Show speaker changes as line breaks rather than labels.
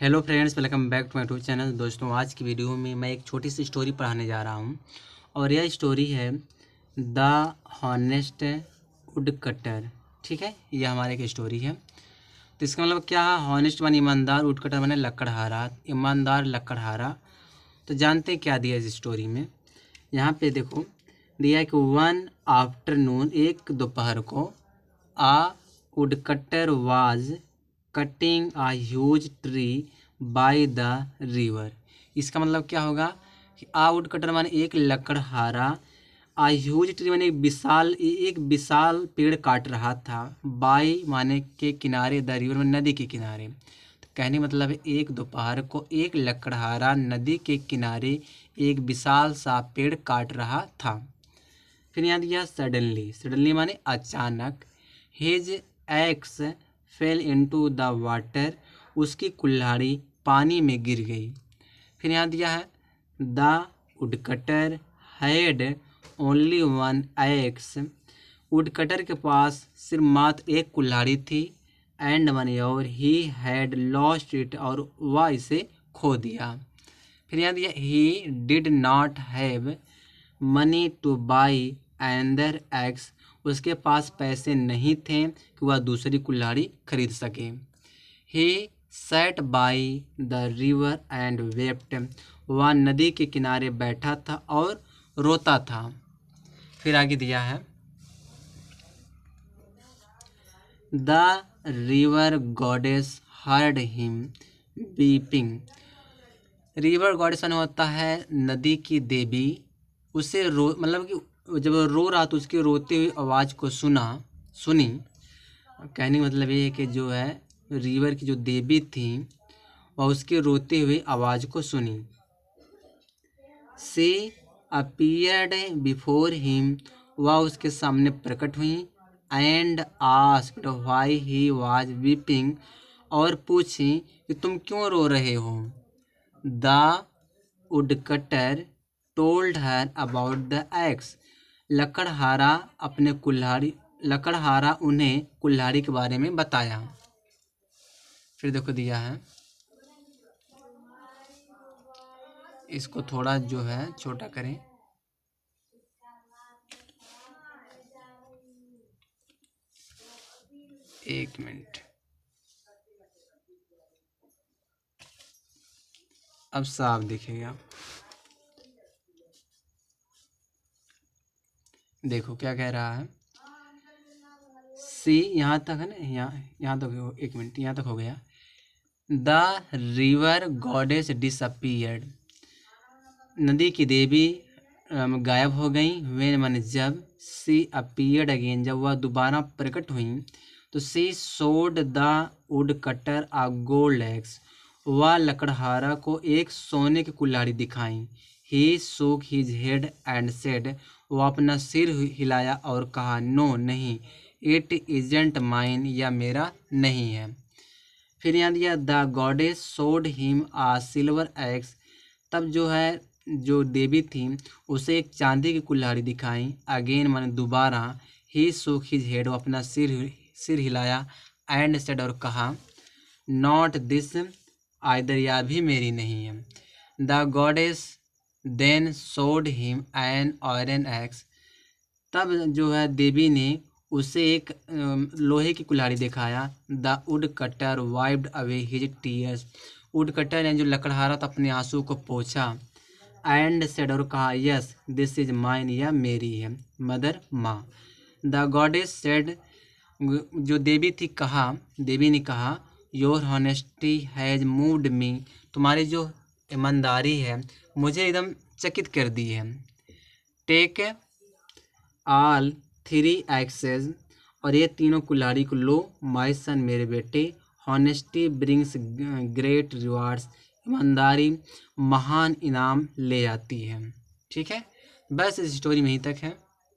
Hello friends, welcome back to my YouTube channel. दोस्तों, आज की वीडियो में मैं एक छोटी सी स्टोरी पढ़ाने जा रहा हूँ और यह स्टोरी है द हॉनेस्ट वुडकटर। ठीक है, यह हमारी एक स्टोरी है। तो इसका मतलब क्या है? हॉनेस्ट माने ईमानदार, वुडकटर माने लकड़हारा, ईमानदार लकड़हारा। तो जानते हैं क्या दिया इस स्टोरी में। यहाँ पे देखो दिया है कि वन आफ्टरनून, एक दोपहर को, a woodcutter was cutting a huge tree by the river. इसका मतलब क्या होगा कि आ वुडकटर माने एक लकड़हारा, आ ह्यूज ट्री माने एक विशाल पेड़ काट रहा था, बाय माने के किनारे, द रिवर माने नदी के किनारे। तो कहने मतलब है एक दोपहर को एक लकड़हारा नदी के किनारे एक विशाल सा पेड़ काट रहा था। फिर यहाँ दिया सडनली, सडनली माने अचानक, his ex fail into the water, उसकी कुल्हाड़ी पानी में गिर गई। फिर यहाँ दिया है the woodcutter had only one x, woodcutter के पास सिर्फ मात्र एक कुल्हाड़ी थी, एंड मनी, और ही हैड लॉस्ट इट, और वह इसे खो दिया। फिर यहाँ दिया he did not have money two by एंदर x, उसके पास पैसे नहीं थे कि वह दूसरी कुल्हाड़ी खरीद सके। He sat by the river and wept, वह नदी के किनारे बैठा था और रोता था। फिर आगे दिया है the river goddess heard him beeping. River goddess होता है नदी की देवी, उसे मतलब कि जब रो रहा तो उसके रोते हुए आवाज़ को सुनी। कहने का मतलब ये है कि जो है रिवर की जो देवी थी वह उसके रोते हुए आवाज़ को सुनी। सी अपीयर्ड बिफोर हिम, वह उसके सामने प्रकट हुई, and asked why he was weeping, और पूछी कि तुम क्यों रो रहे हो। The woodcutter told her about the axe, लकड़हारा उन्हें कुल्हाड़ी के बारे में बताया। फिर देखो दिया है, इसको थोड़ा जो है छोटा करें। एक मिनट, अब साफ दिखेगा। देखो क्या कह रहा है। सी यहाँ तक है ना, यहाँ तक, एक मिनट, यहाँ तक हो गया। द रिवर गॉडेस डिसअपीयर्ड, नदी की देवी गायब हो गई। वेन माने जब, सी अपीयर्ड अगेन, जब वह दोबारा प्रकट हुई, तो she showed the woodcutter a gold axe, वह लकड़हारा को एक सोने की कुल्हाड़ी दिखाई। ही शोक हिज हेड एंड सेड, वह अपना सिर हिलाया और कहा, नो नहीं, इट इजेंट माइन, यह मेरा नहीं है। फिर यहाँ दिया द गॉडेस सोड हिम आ सिल्वर एक्स, तब जो है जो देवी थी उसे एक चांदी की कुल्हाड़ी दिखाई। अगेन माने दोबारा, ही शोक हिज हेड, वो अपना सिर हिलाया, एंड सेड, और कहा, नॉट दिस आइदर, यह भी मेरी नहीं है। द गॉडेस देन सोड हिम एन आयरन एक्स, तब जो है देवी ने उसे एक लोहे की कुल्हाड़ी दिखाया। The wood cutter wiped away his tears, would cutter ने जो लकड़हारा था अपने आंसू को पोंछा। एंड सेड, और कहा, यस दिस इज माइन, यह मेरी है, मदर, माँ। द गॉडेस सेड, जो देवी थी देवी ने कहा, योर हॉनेस्टी हैज मूव्ड मी, तुम्हारी जो ईमानदारी है मुझे एकदम चकित कर दी है। टेक ऑल थ्री एक्सेस, और ये तीनों कुल्हाड़ी को लो, माय सन, मेरे बेटे, हॉनेस्टी ब्रिंग्स ग्रेट रिवार्ड्स, ईमानदारी महान इनाम ले आती है। ठीक है, बस इस स्टोरी में ही तक है।